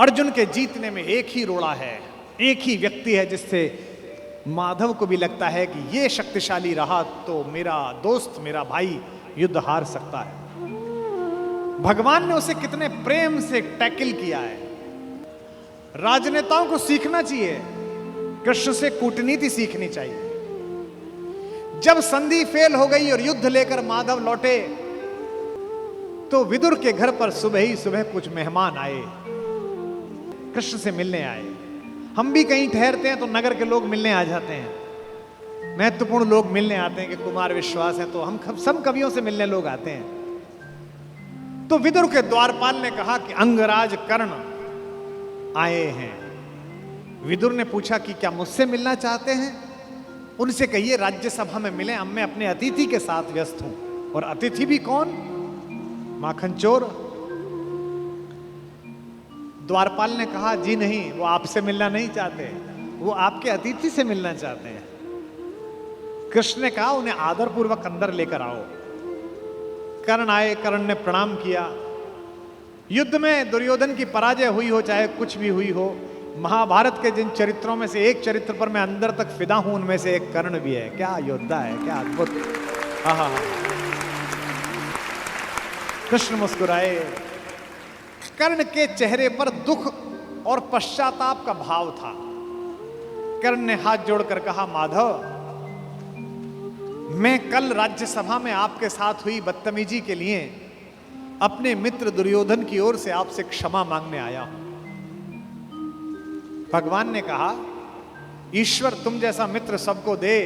अर्जुन के जीतने में एक ही रोड़ा है, एक ही व्यक्ति है जिससे माधव को भी लगता है कि ये शक्तिशाली रहा तो मेरा दोस्त, मेरा भाई युद्ध हार सकता है। भगवान ने उसे कितने प्रेम से टैकल किया है। राजनेताओं को सीखना चाहिए, कृष्ण से कूटनीति सीखनी चाहिए। जब संधि फेल हो गई और युद्ध लेकर माधव लौटे तो विदुर के घर पर सुबह ही सुबह कुछ मेहमान आए, कृष्ण से मिलने आए। हम भी कहीं ठहरते हैं तो नगर के लोग मिलने आ जाते हैं, महत्वपूर्ण लोग मिलने आते हैं कि कुमार विश्वास है, तो हम सब कवियों से मिलने लोग आते हैं। तो विदुर के द्वारपाल ने कहा कि अंगराज कर्ण आए हैं। विदुर ने पूछा कि क्या मुझसे मिलना चाहते हैं? उनसे कहिए राज्यसभा में मिले, अब मैं अपने अतिथि के साथ व्यस्त हूं। और अतिथि भी कौन? माखन चोर। द्वारपाल ने कहा जी नहीं, वो आपसे मिलना नहीं चाहते, वो आपके अतिथि से मिलना चाहते हैं। कृष्ण ने कहा उन्हें आदरपूर्वक अंदर लेकर आओ। कर्ण आए, कर्ण ने प्रणाम किया। युद्ध में दुर्योधन की पराजय हुई हो चाहे कुछ भी हुई हो, महाभारत के जिन चरित्रों में से एक चरित्र पर मैं अंदर तक फिदा हूं, उनमें से एक कर्ण भी है। क्या योद्धा है, क्या अद्भुत। हा। कृष्ण मुस्कुराए। कर्ण के चेहरे पर दुख और पश्चाताप का भाव था। कर्ण ने हाथ जोड़कर कहा माधव, मैं कल राज्यसभा में आपके साथ हुई बदतमीजी के लिए अपने मित्र दुर्योधन की ओर से आपसे क्षमा मांगने आया हूं। भगवान ने कहा ईश्वर तुम जैसा मित्र सबको दे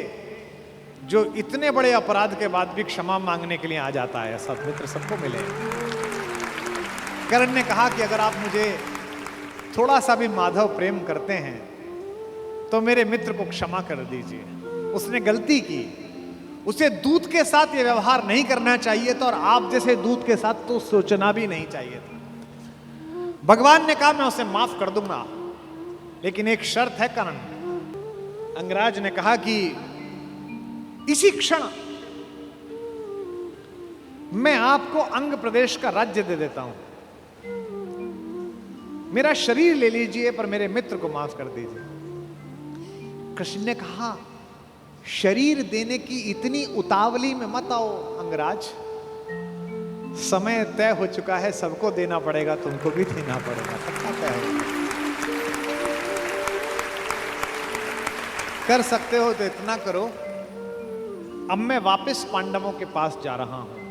जो इतने बड़े अपराध के बाद भी क्षमा मांगने के लिए आ जाता है, ऐसा मित्र सबको मिले। कर्ण ने कहा कि अगर आप मुझे थोड़ा सा भी माधव प्रेम करते हैं तो मेरे मित्र को क्षमा कर दीजिए। उसने गलती की, उसे दूत के साथ यह व्यवहार नहीं करना चाहिए था और आप जैसे दूत के साथ तो सोचना भी नहीं चाहिए था। भगवान ने कहा मैं उसे माफ कर दूंगा, लेकिन एक शर्त है कर्ण। अंगराज ने कहा कि इसी क्षण मैं आपको अंग प्रदेश का राज्य दे देता हूं, मेरा शरीर ले लीजिए पर मेरे मित्र को माफ कर दीजिए। कृष्ण ने कहा शरीर देने की इतनी उतावली में मत आओ अंगराज, समय तय हो चुका है, सबको देना पड़ेगा, तुमको भी देना पड़ेगा, सबका तय हो। कर सकते हो तो इतना करो, अब मैं वापस पांडवों के पास जा रहा हूं,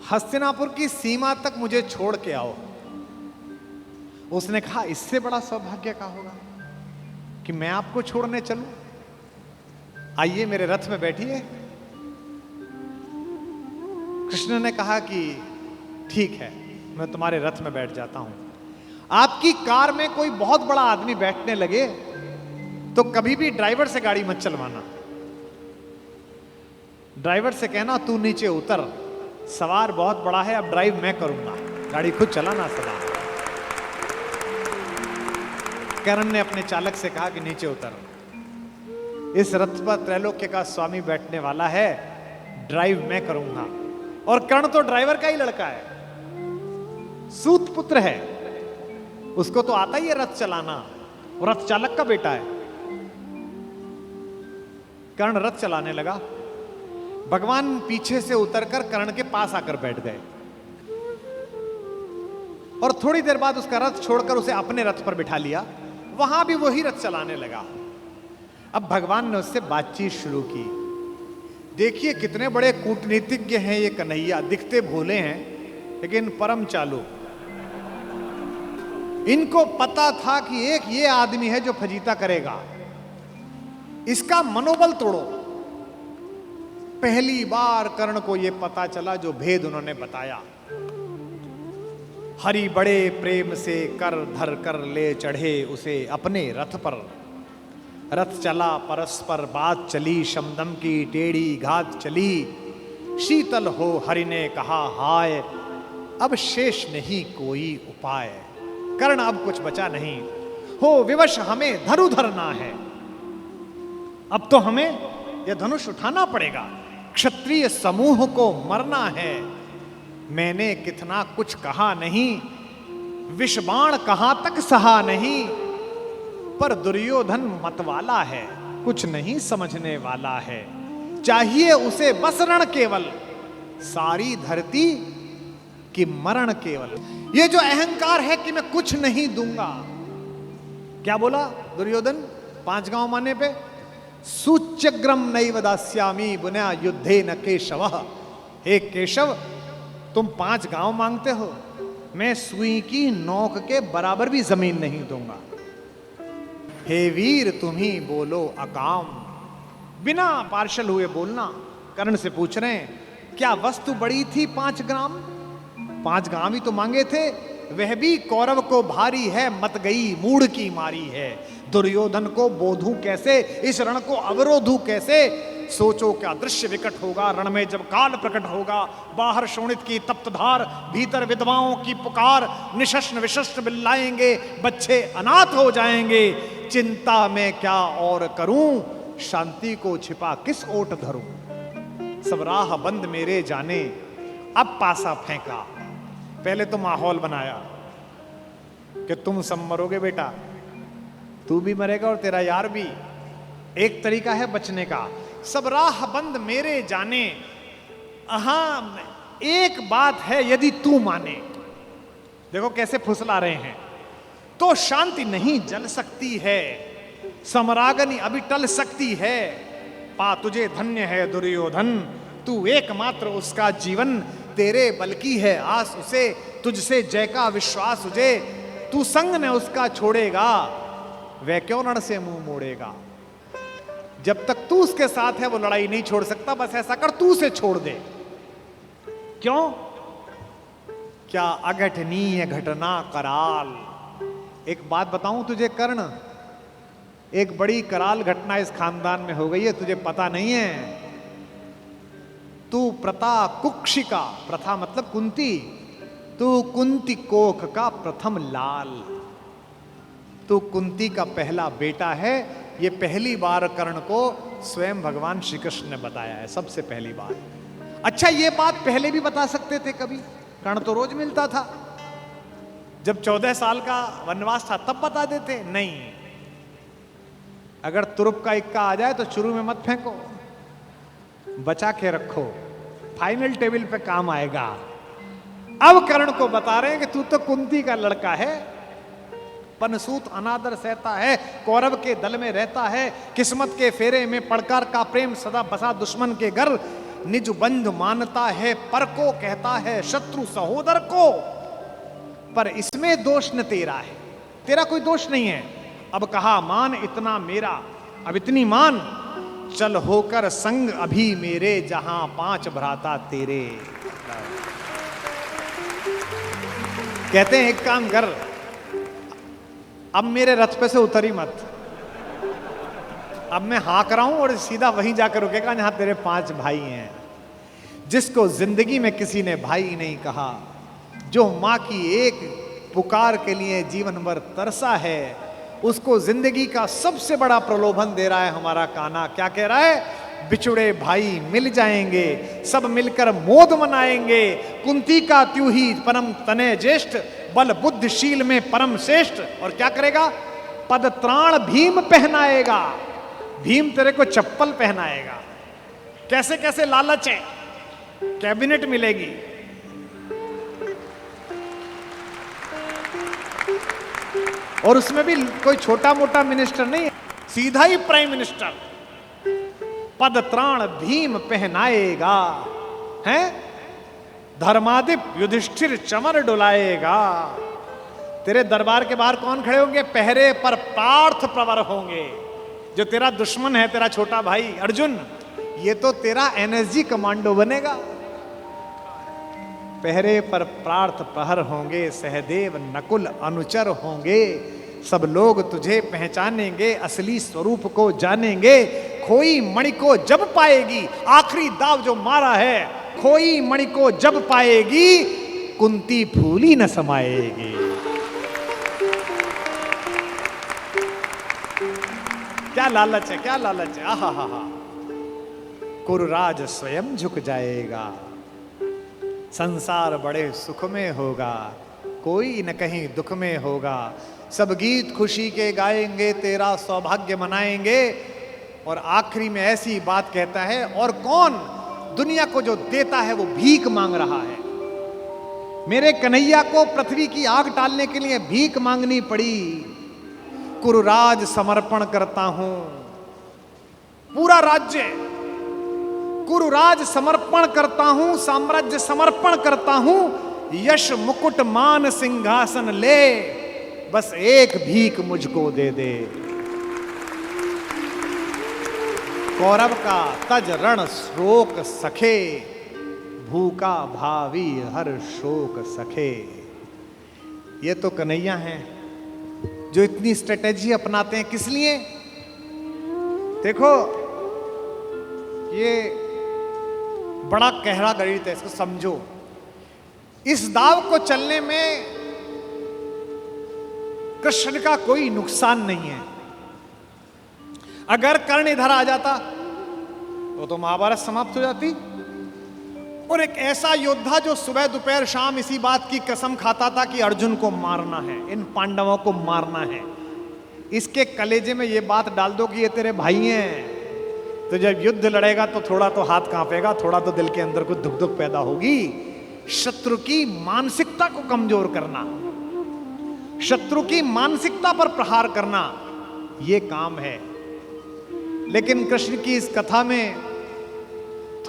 हस्तिनापुर की सीमा तक मुझे छोड़ के आओ। उसने कहा इससे बड़ा सौभाग्य का होगा कि मैं आपको छोड़ने चलूं? आइए मेरे रथ में बैठिए। कृष्ण ने कहा कि ठीक है, मैं तुम्हारे रथ में बैठ जाता हूं। आपकी कार में कोई बहुत बड़ा आदमी बैठने लगे तो कभी भी ड्राइवर से गाड़ी मत चलवाना। ड्राइवर से कहना तू नीचे उतर, सवार बहुत बड़ा है, अब ड्राइव मैं करूंगा, गाड़ी खुद चलाना सदा। कर्ण ने अपने चालक से कहा कि नीचे उतर, इस रथ पर त्रैलोक्य का स्वामी बैठने वाला है, ड्राइव मैं करूंगा। और कर्ण तो ड्राइवर का ही लड़का है, सूत पुत्र है, उसको तो आता ही है रथ चलाना, और रथ चालक का बेटा है। कर्ण रथ चलाने लगा। भगवान पीछे से उतरकर कर्ण के पास आकर बैठ गए और थोड़ी देर बाद उसका रथ छोड़कर उसे अपने रथ पर बिठा लिया। वहां भी वही रथ चलाने लगा। अब भगवान ने उससे बातचीत शुरू की। देखिए कितने बड़े कूटनीतिज्ञ हैं ये कन्हैया, दिखते भोले हैं लेकिन परम चालू। इनको पता था कि एक ये आदमी है जो फजीता करेगा, इसका मनोबल तोड़ो। पहली बार कर्ण को यह पता चला जो भेद उन्होंने बताया। हरि बड़े प्रेम से कर धर कर ले चढ़े उसे अपने रथ पर। रथ चला परस्पर बात चली, शमदम की टेढ़ी घात चली। शीतल हो हरि ने कहा हाय, अब शेष नहीं कोई उपाय। कर्ण अब कुछ बचा नहीं, हो विवश हमें धनु धरना है, अब तो हमें यह धनुष उठाना पड़ेगा। क्षत्रिय समूह को मरना है, मैंने कितना कुछ कहा नहीं, विषबाण कहां तक सहा नहीं, पर दुर्योधन मतवाला है, कुछ नहीं समझने वाला है। चाहिए उसे बस रण केवल, सारी धरती की मरण केवल। ये जो अहंकार है कि मैं कुछ नहीं दूंगा, क्या बोला दुर्योधन 5 गांव माने पे? सूच्यग्रम नैव दास्यामि बुना युद्धे न केशव। हे केशव, तुम 5 गांव मांगते हो, मैं सुई की नोक के बराबर भी जमीन नहीं दूंगा। हे वीर तुम ही बोलो अकाम। बिना पार्शल हुए बोलना। कर्ण से पूछ रहे हैं क्या वस्तु बड़ी थी 5 ग्राम? 5 गांव ही तो मांगे थे, वह भी कौरव को भारी है, मत गई मूढ़ की मारी है। दुर्योधन को बोधूं कैसे, इस रण को अवरोधूं कैसे? सोचो क्या दृश्य विकट होगा रण में जब काल प्रकट होगा। बाहर शोणित की तप्त धार, भीतर विधवाओं की पुकार, निशस्त्र विशस्त्र बिल्लाएंगे, बच्चे अनाथ हो जाएंगे। चिंता में क्या और करूं, शांति को छिपा किस ओट धरूं। सब राह बंद मेरे जाने, अब पासा फेंका। पहले तो माहौल बनाया कि तुम सब मरोगे बेटा, तू भी मरेगा और तेरा यार भी। एक तरीका है बचने का, सब राह बंद मेरे जाने। हां एक बात है, यदि तू माने, देखो कैसे फुसला रहे हैं, तो शांति नहीं जल सकती है, समरागनी अभी टल सकती है। पा तुझे धन्य है दुर्योधन, तू एकमात्र उसका जीवन, तेरे बल की है आस उसे, तुझसे जय का विश्वास तुझे। तू संग ने उसका छोड़ेगा, वह क्यों रण से मुंह मोड़ेगा। जब तक तू उसके साथ है वो लड़ाई नहीं छोड़ सकता। बस ऐसा कर, तू उसे छोड़ दे। क्यों? क्या अघटनीय घटना कराल। एक बात बताऊं तुझे कर्ण, एक बड़ी कराल घटना इस खानदान में हो गई है, तुझे पता नहीं है। तू प्रता कुक्षिका, प्रथा मतलब कुंती, तू कुंती कोख का प्रथम लाल। तू कुंती का पहला बेटा है। ये पहली बार कर्ण को स्वयं भगवान श्री कृष्ण ने बताया है, सबसे पहली बार। अच्छा ये बात पहले भी बता सकते थे कभी, कर्ण तो रोज मिलता था। जब 14 साल का वनवास था तब बता देते, नहीं। अगर तुरुप का इक्का आ जाए तो शुरू में मत फेंको, बचा के रखो, फाइनल टेबल पे काम आएगा। अब कर्ण को बता रहे हैं कि तू तो कुंती का लड़का है, पनसूत अनादर सहता है, कौरव के दल में रहता है, किस्मत के फेरे में पड़कर का प्रेम सदा बसा दुश्मन के घर, निज बंधु मानता है पर को कहता है शत्रु सहोदर को। पर इसमें दोष न तेरा है, तेरा कोई दोष नहीं है। अब कहा मान इतना मेरा, अब इतनी मान, चल होकर संग अभी मेरे, जहां 5 भ्राता तेरे। कहते हैं एक काम कर, अब मेरे रथ पे से उतरी मत, अब मैं हाँक रहा हूं और सीधा वहीं जाकर रुकेगा जहां तेरे 5 भाई हैं। जिसको जिंदगी में किसी ने भाई नहीं कहा, जो मां की एक पुकार के लिए जीवन भर तरसा है, उसको जिंदगी का सबसे बड़ा प्रलोभन दे रहा है हमारा कान्हा। क्या कह रहा है? बिछुड़े भाई मिल जाएंगे, सब मिलकर मोद मनाएंगे। कुंती का त्यू ही परम तने ज्येष्ठ, बल बुद्धिशील में परम श्रेष्ठ। और क्या करेगा? पद त्राण भीम पहनाएगा, भीम तेरे को चप्पल पहनाएगा। कैसे कैसे लालच है, कैबिनेट मिलेगी, और उसमें भी कोई छोटा मोटा मिनिस्टर नहीं, सीधा ही प्राइम मिनिस्टर। पद त्राण भीम पहनाएगा, हैं? धर्मादिप युधिष्ठिर चमर डुलाएगा। तेरे दरबार के बाहर कौन खड़े होंगे? पहरे पर पार्थ प्रवर होंगे। जो तेरा दुश्मन है, तेरा छोटा भाई अर्जुन, ये तो तेरा एनएसजी कमांडो बनेगा। पहरे पर पार्थ प्रहर होंगे, सहदेव नकुल अनुचर होंगे। सब लोग तुझे पहचानेंगे, असली स्वरूप को जानेंगे। खोई मणि को जब पाएगी, आखिरी दाव जो मारा है, खोई मणि को जब पाएगी, कुंती फूली न समाएगी। क्या लालच है, क्या लालच है। आहा हा हा। कुरुराज स्वयं झुक जाएगा, संसार बड़े सुख में होगा। कोई न कहीं दुख में होगा। सब गीत खुशी के गाएंगे, तेरा सौभाग्य मनाएंगे। और आखिरी में ऐसी बात कहता है, और कौन दुनिया को जो देता है वो भीख मांग रहा है। मेरे कन्हैया को पृथ्वी की आग टालने के लिए भीख मांगनी पड़ी। कुरुराज समर्पण करता हूं, पूरा राज्य कुरुराज समर्पण करता हूं, साम्राज्य समर्पण करता हूं। यश मुकुट मान सिंहासन ले, बस एक भीख मुझको दे दे। कौरव का तज रण शोक सखे, भूखा भावी हर शोक सखे। ये तो कन्हैया हैं जो इतनी स्ट्रेटेजी अपनाते हैं। किस लिए? देखो, ये बड़ा गहरा गणित है, इसको समझो। इस दाव को चलने में कृष्ण का कोई नुकसान नहीं है। अगर कर्ण इधर आ जाता तो महाभारत समाप्त हो जाती। और एक ऐसा योद्धा जो सुबह दोपहर शाम इसी बात की कसम खाता था कि अर्जुन को मारना है, इन पांडवों को मारना है, इसके कलेजे में ये बात डाल दो कि ये तेरे भाई हैं, तो जब युद्ध लड़ेगा तो थोड़ा तो हाथ कांपेगा, थोड़ा तो दिल के अंदर कुछ दुख दुख पैदा होगी। शत्रु की मानसिकता को कमजोर करना, शत्रु की मानसिकता पर प्रहार करना, यह काम है। लेकिन कृष्ण की इस कथा में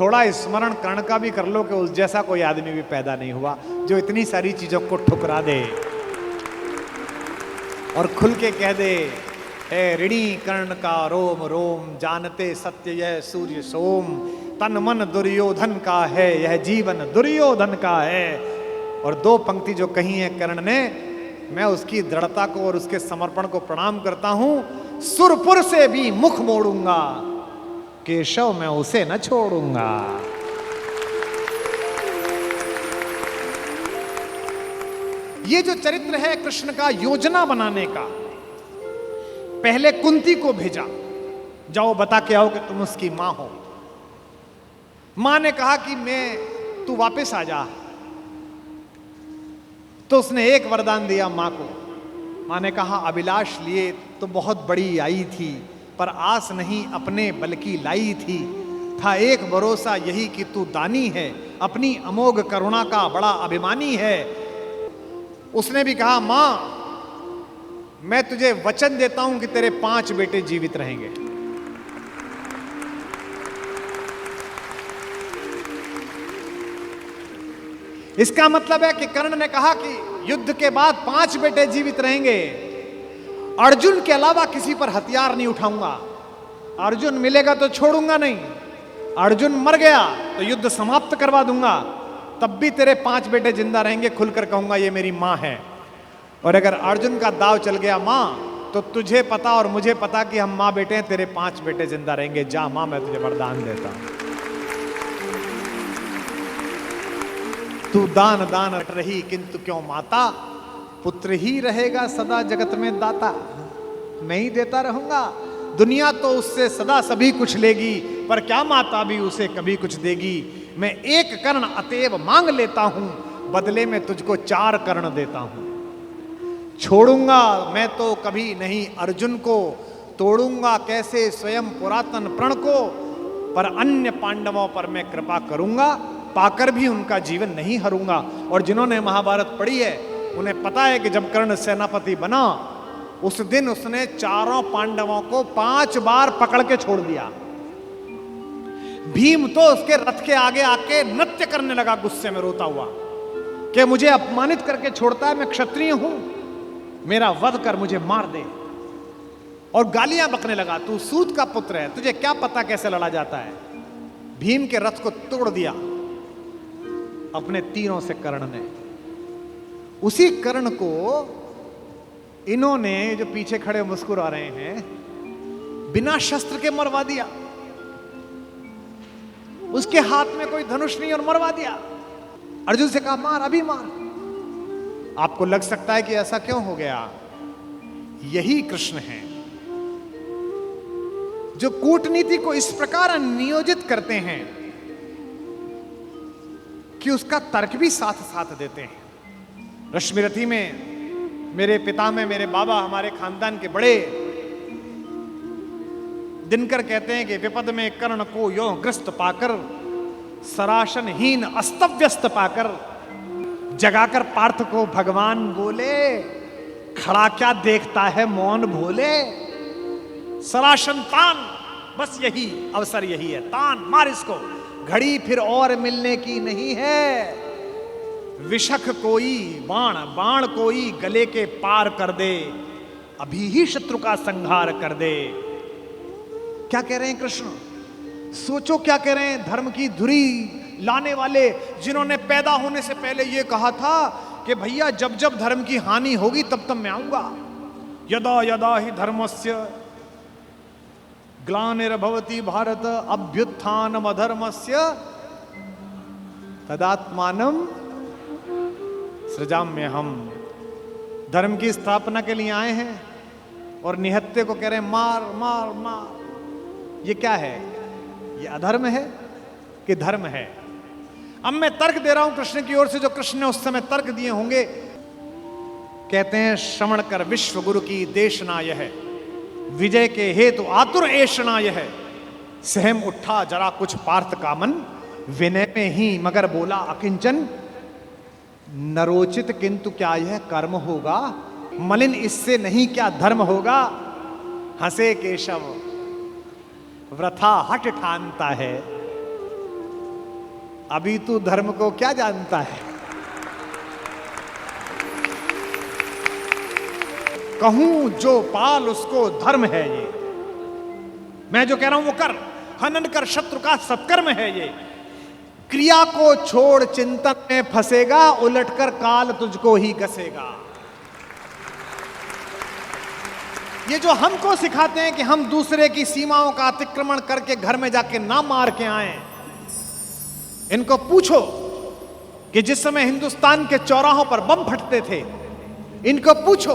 थोड़ा स्मरण कर्ण का भी कर लो कि उस जैसा कोई आदमी भी पैदा नहीं हुआ जो इतनी सारी चीजों को ठुकरा दे और खुल के कह दे, ए ऋणी कर्ण का रोम रोम, जानते सत्य यह सूर्य सोम। तन मन दुर्योधन का है, यह जीवन दुर्योधन का है। और दो पंक्ति जो कही है कर्ण ने, मैं उसकी दृढ़ता को और उसके समर्पण को प्रणाम करता हूं। सुरपुर से भी मुख मोड़ूंगा, केशव मैं उसे न छोड़ूंगा। ये जो चरित्र है कृष्ण का योजना बनाने का, पहले कुंती को भेजा, जाओ बता के आओ कि तुम उसकी मां हो। मां ने कहा कि तू वापस आ जा, तो उसने एक वरदान दिया मां को। मां ने कहा, अभिलाष लिए तो बहुत बड़ी आई थी, पर आस नहीं अपने बल की लाई थी। था एक भरोसा यही कि तू दानी है, अपनी अमोघ करुणा का बड़ा अभिमानी है। उसने भी कहा, मां मैं तुझे वचन देता हूं कि तेरे 5 बेटे जीवित रहेंगे। इसका मतलब है कि कर्ण ने कहा कि युद्ध के बाद 5 बेटे जीवित रहेंगे। अर्जुन के अलावा किसी पर हथियार नहीं उठाऊंगा। अर्जुन मिलेगा तो छोड़ूंगा नहीं, अर्जुन मर गया तो युद्ध समाप्त करवा दूंगा, तब भी तेरे 5 बेटे जिंदा रहेंगे। खुलकर कहूंगा ये मेरी मां है। और अगर अर्जुन का दाव चल गया मां, तो तुझे पता और मुझे पता कि हम मां बेटे हैं, तेरे 5 बेटे जिंदा रहेंगे। जा मां, मैं तुझे वरदान देता हूं। तू दान दान रही किंतु क्यों माता, पुत्र ही रहेगा सदा जगत में दाता। मैं ही देता रहूंगा। दुनिया तो उससे सदा सभी कुछ लेगी, पर क्या माता भी उसे कभी कुछ देगी। मैं एक कर्ण अतएव मांग लेता हूं, बदले में तुझको 4 कर्ण देता हूं। छोड़ूंगा मैं तो कभी नहीं अर्जुन को, तोड़ूंगा कैसे स्वयं पुरातन प्रण को। पर अन्य पांडवों पर मैं कृपा करूंगा, पाकर भी उनका जीवन नहीं हरूंगा। और जिन्होंने महाभारत पढ़ी है उन्हें पता है कि जब कर्ण सेनापति बना, उस दिन उसने 4 पांडवों को 5 बार पकड़ के छोड़ दिया। भीम तो उसके रथ के आगे आके नृत्य करने लगा, गुस्से में रोता हुआ कि मुझे अपमानित करके छोड़ता है, मैं क्षत्रिय हूं, मेरा वध कर, मुझे मार दे। और गालियां बकने लगा, तू सूत का पुत्र है, तुझे क्या पता कैसे लड़ा जाता है। भीम के रथ को तोड़ दिया अपने तीरों से कर्ण ने। उसी कर्ण को इन्होंने, जो पीछे खड़े मुस्कुरा रहे हैं, बिना शस्त्र के मरवा दिया। उसके हाथ में कोई धनुष नहीं और मरवा दिया। अर्जुन से कहा, मार, अभी मार। आपको लग सकता है कि ऐसा क्यों हो गया। यही कृष्ण है जो कूटनीति को इस प्रकार नियोजित करते हैं कि उसका तर्क भी साथ साथ देते हैं। रश्मिरथी में मेरे पिता में मेरे बाबा हमारे खानदान के बड़े दिनकर कहते हैं कि विपद में कर्ण को यो ग्रस्त पाकर, सराशनहीन अस्तव्यस्त पाकर, जगाकर पार्थ को भगवान बोले, खड़ा क्या देखता है मौन भोले। सराशन तान, बस यही अवसर यही है, तान मार इसको, घड़ी फिर और मिलने की नहीं है। विषख कोई बाण, बाण कोई गले के पार कर दे, अभी ही शत्रु का संहार कर दे। क्या कह रहे हैं कृष्ण? सोचो क्या कह रहे हैं। धर्म की धुरी लाने वाले, जिन्होंने पैदा होने से पहले यह कहा था कि भैया जब जब धर्म की हानि होगी तब तब मैं आऊंगा। यदा यदा ही धर्मस्य ग्लानिर्भवति भारत अभ्युत्थानम अधर्मस्य तदात्मानम सृजाम्य। हम धर्म की स्थापना के लिए आए हैं और निहत्ते को कह रहे हैं मार मार मार। ये क्या है? ये अधर्म है कि धर्म है? अब मैं तर्क दे रहा हूं कृष्ण की ओर से, जो कृष्ण ने उस समय तर्क दिए होंगे। कहते हैं श्रवण कर विश्व गुरु की देशना यह, विजय के हेतु आतुर ऐशना यह। सहम उठा जरा कुछ पार्थ कामन, विनय में ही मगर बोला अकिंचन। नरोचित किंतु क्या यह कर्म होगा, मलिन इससे नहीं क्या धर्म होगा। हंसे केशव वृथा हट ठानता है, अभी तू धर्म को क्या जानता है। कहूं जो पाल उसको धर्म है ये, मैं जो कह रहा हूं वो कर। हनन कर शत्रु का सत्कर्म है ये। क्रिया को छोड़ चिंतन में फंसेगा, उलटकर काल तुझको ही घसेगा। ये जो हमको सिखाते हैं कि हम दूसरे की सीमाओं का अतिक्रमण करके घर में जाके ना मार के आए। इनको पूछो कि जिस समय हिंदुस्तान के चौराहों पर बम फटते थे, इनको पूछो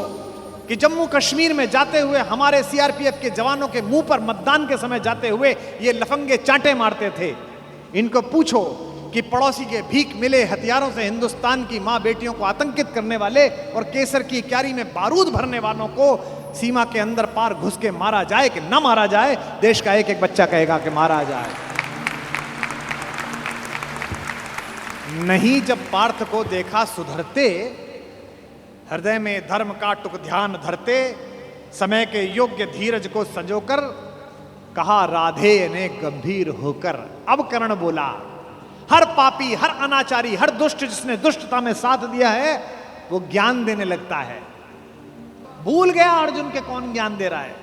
कि जम्मू कश्मीर में जाते हुए हमारे सीआरपीएफ के जवानों के मुंह पर मतदान के समय जाते हुए ये लफंगे चांटे मारते थे। इनको पूछो कि पड़ोसी के भीख मिले हथियारों से हिंदुस्तान की मां बेटियों को आतंकित करने वाले और केसर की क्यारी में बारूद भरने वालों को सीमा के अंदर पार घुस के मारा जाए कि ना मारा जाए। देश का एक एक बच्चा कहेगा कि मारा जाए। नहीं जब पार्थ को देखा सुधरते, हृदय में धर्म का टुक ध्यान धरते, समय के योग्य धीरज को संजोकर कहा राधे ने गंभीर होकर। अब कर्ण बोला, हर पापी, हर अनाचारी, हर दुष्ट जिसने दुष्टता में साथ दिया है वो ज्ञान देने लगता है। भूल गया अर्जुन के कौन ज्ञान दे रहा है।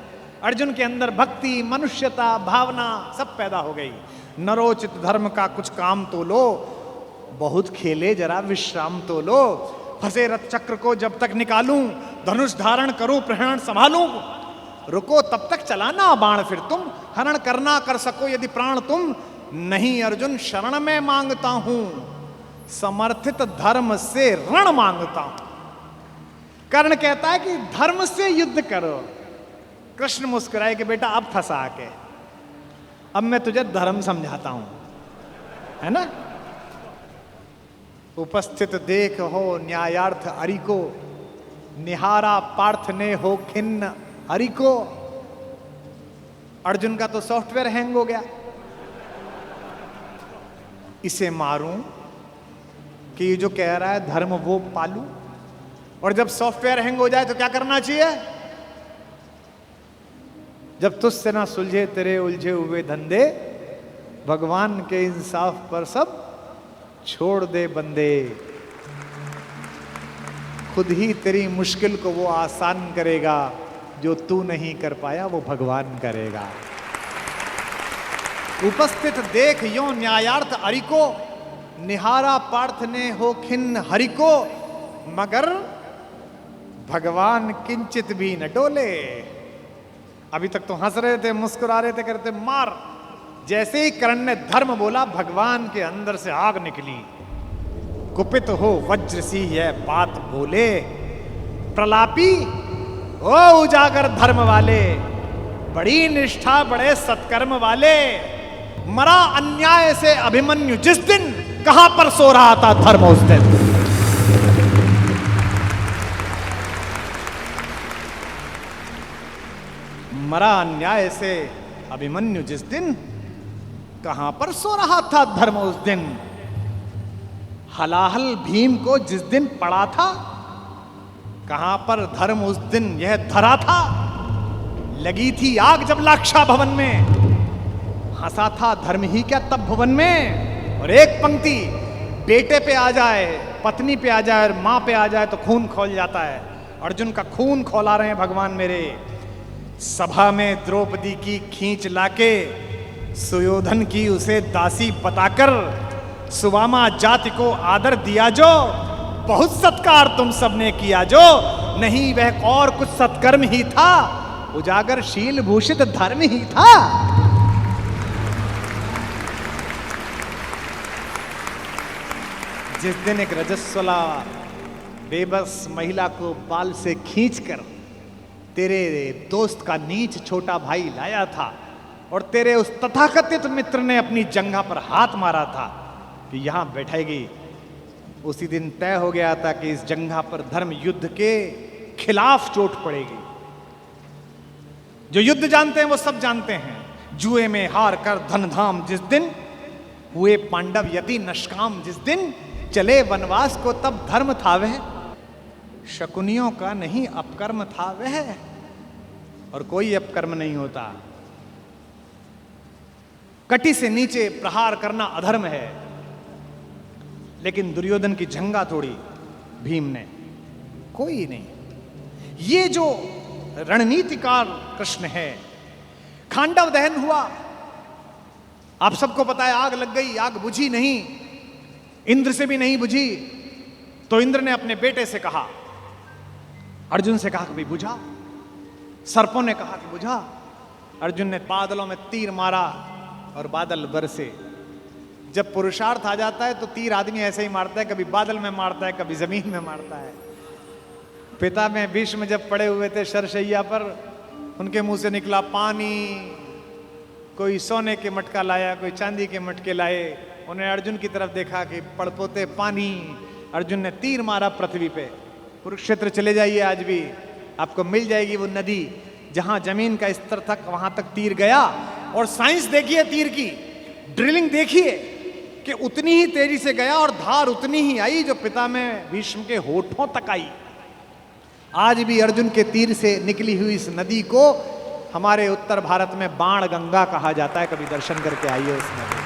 अर्जुन के अंदर भक्ति, मनुष्यता, भावना सब पैदा हो गई। नरोचित धर्म का कुछ काम तो लो, बहुत खेले जरा विश्राम तो लो। फंसे रथ चक्र को जब तक निकालूं, धनुष धारण करूं, प्रहरण संभालूं। रुको तब तक चलाना बाण फिर तुम, हरण करना कर सको यदि प्राण तुम। नहीं अर्जुन शरण में मांगता हूं, समर्थित धर्म से रण मांगता हूं। कर्ण कहता है कि धर्म से युद्ध करो। कृष्ण मुस्कुराए कि बेटा अब फंसा के, अब मैं तुझे धर्म समझाता हूं, है ना। उपस्थित देख हो न्यायार्थ हरि को, निहारा पार्थ ने हो खिन्न हरि को। अर्जुन का तो सॉफ्टवेयर हैंग हो गया। इसे मारूं कि ये जो कह रहा है धर्म वो पालूं। और जब सॉफ्टवेयर हैंग हो जाए तो क्या करना चाहिए? जब तुझसे ना सुलझे तेरे उलझे हुए धंधे, भगवान के इंसाफ पर सब छोड़ दे बंदे। खुद ही तेरी मुश्किल को वो आसान करेगा, जो तू नहीं कर पाया वो भगवान करेगा। उपस्थित देख यो न्यायार्थ हरि को, निहारा पार्थ ने हो खिन्न हरि को। मगर भगवान किंचित भी न डोले। अभी तक तो हंस रहे थे, मुस्कुरा रहे थे, करते मार। जैसे ही कर्ण ने धर्म बोला, भगवान के अंदर से आग निकली। कुपित हो वज्र सी यह बात बोले, प्रलापी ओ उजागर धर्म वाले, बड़ी निष्ठा बड़े सत्कर्म वाले। मरा अन्याय से अभिमन्यु जिस दिन, कहां पर सो रहा था धर्म उस दिन। मरा अन्याय से अभिमन्यु जिस दिन, कहां पर सो रहा था धर्म उस दिन। हलाहल भीम को जिस दिन पड़ा था, कहां पर धर्म उस दिन यह धरा था। लगी थी आग जब लाक्षा भवन में, हंसा था धर्म ही क्या तब भुवन में। और एक पंक्ति, बेटे पे आ जाए, पत्नी पे आ जाए और मां पे आ जाए तो खून खौल जाता है। अर्जुन का खून खौला रहे हैं भगवान मेरे। सभा में द्रौपदी की खींच लाके, सुयोधन की उसे दासी बताकर, सुवामा जाति को आदर दिया जो, बहुत सत्कार तुम सबने किया जो। नहीं वह और कुछ सत्कर्म ही था, उजागर शील भूषित धर्म ही था। जिस दिन एक रजस्वला बेबस महिला को बाल से खींचकर तेरे दोस्त का नीच छोटा भाई लाया था, और तेरे उस तथाकथित मित्र ने अपनी जंघा पर हाथ मारा था कि यहां बैठेगी, उसी दिन तय हो गया था कि इस जंघा पर धर्म युद्ध के खिलाफ चोट पड़ेगी। जो युद्ध जानते हैं वो सब जानते हैं, जुए में हार कर धन धाम जिस दिन, हुए पांडव यति नष्काम जिस दिन, चले वनवास को तब धर्म था वह, शकुनियों का नहीं अपकर्म था वह। और कोई अपकर्म नहीं होता। कटी से नीचे प्रहार करना अधर्म है, लेकिन दुर्योधन की जंघा तोड़ी भीम ने, कोई नहीं। ये जो रणनीतिकार कृष्ण है। खांडव दहन हुआ, आप सबको पता है, आग लग गई, आग बुझी नहीं, इंद्र से भी नहीं बुझी। तो इंद्र ने अपने बेटे से कहा, अर्जुन से कहा कि भाई बुझा। सर्पों ने कहा कि बुझा। अर्जुन ने बादलों में तीर मारा और बादल बरसे। जब पुरुषार्थ आ जाता है तो तीर आदमी ऐसे ही मारता है, कभी बादल में मारता है, कभी जमीन में मारता है। पिता में भीष्म जब पड़े हुए थे शरशैया पर, उनके मुंह से निकला पानी। कोई सोने के मटका लाया, कोई चांदी के मटके लाए। उन्हें अर्जुन की तरफ देखा कि पड़पोते पानी। अर्जुन ने तीर मारा पृथ्वी पे। कुरुक्षेत्र चले जाइए, आज भी आपको मिल जाएगी वो नदी जहां जमीन का स्तर तक, वहां तक तीर गया। और साइंस देखिए तीर की, ड्रिलिंग देखिए कि उतनी ही तेजी से गया और धार उतनी ही आई जो पिता में भीष्म के होठों तक आई। आज भी अर्जुन के तीर से निकली हुई इस नदी को हमारे उत्तर भारत में बाण गंगा कहा जाता है। कभी दर्शन करके आइए उस नदी।